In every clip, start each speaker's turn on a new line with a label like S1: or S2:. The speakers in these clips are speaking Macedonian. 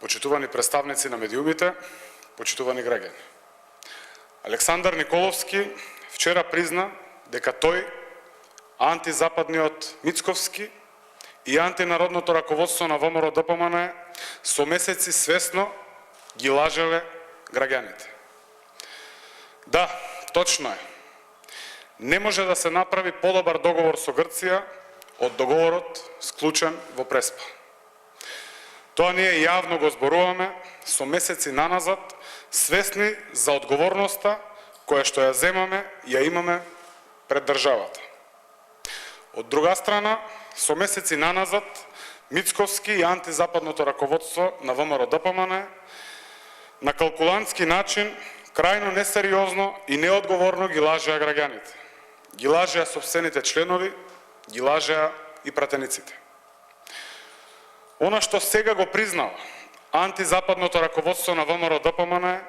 S1: почитувани представници на медиумите, почитувани граѓани. Александар Николовски вчера призна дека тој, антизападниот Мицковски и антинародното раководство на ВМРО-ДПМН со месеци свесно ги лажеле граѓаните. Да, точно е. Не може да се направи подобар договор со Грција од договорот склучен во Преспа. Тоа ние јавно го зборуваме со месеци наназад, свесни за одговорноста која што ја земаме и ја имаме пред државата. Од друга страна, со месеци наназад, Мицковски и антизападното раководство на ВМРО-ДПМН на калкулантски начин, крајно несериозно и неодговорно ги лажеа граѓаните. Ги лажеа сопствените членови, ги лажеа и пратениците. Она што сега го признава антизападното раководство на ВМРО-ДПМН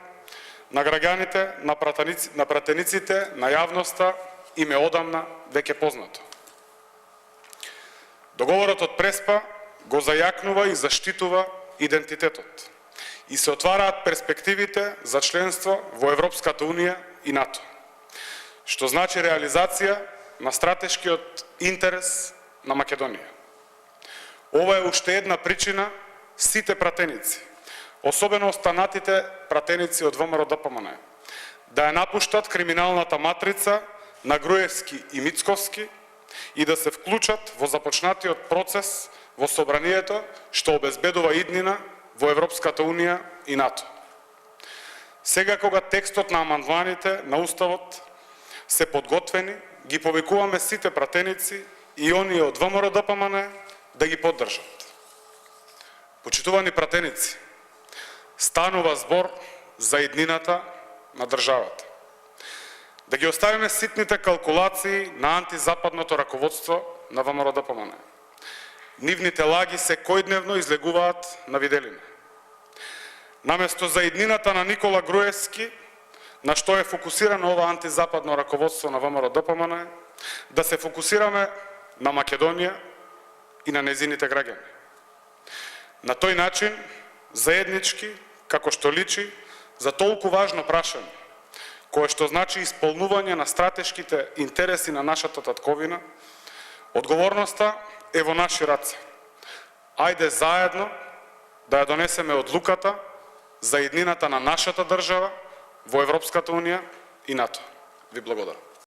S1: на граѓаните, на пратениците, на јавноста им е одамна веќе познато. Договорот од Преспа го зајакнува и заштитува идентитетот и се отвараат перспективите за членство во Европската Унија и НАТО, што значи реализација на стратешкиот интерес на Македонија. Ова е уште една причина сите пратеници, особено останатите пратеници од ВМРО-ДПМН, да ја напуштат криминалната матрица на Груевски и Мицковски и да се вклучат во започнатиот процес во собранието што обезбедува иднина во Европската Унија и НАТО. Сега кога текстот на амандманите на Уставот се подготвени, ги повикуваме сите пратеници и оние од ВМРО-ДПМН да ги поддржат. Почитувани пратеници, станува збор за иднината на државата. Да ги оставиме ситните калкулации на антизападното раководство на ВМРО-ДПМН. Нивните лаги секојдневно излегуваат на виделина. Наместо за иднината на Никола Груевски, на што е фокусирано ова антизападно раководство на ВМРО-ДПМН, да се фокусираме на Македонија и на незините граѓани. На тој начин, заеднички, како што личи, за толку важно прашање, кое што значи исполнување на стратешките интереси на нашата татковина, одговорноста е во наши раце. Ајде заедно да ја донесеме одлуката за иднината на нашата држава во Европската Унија и НАТО. Ви благодарам.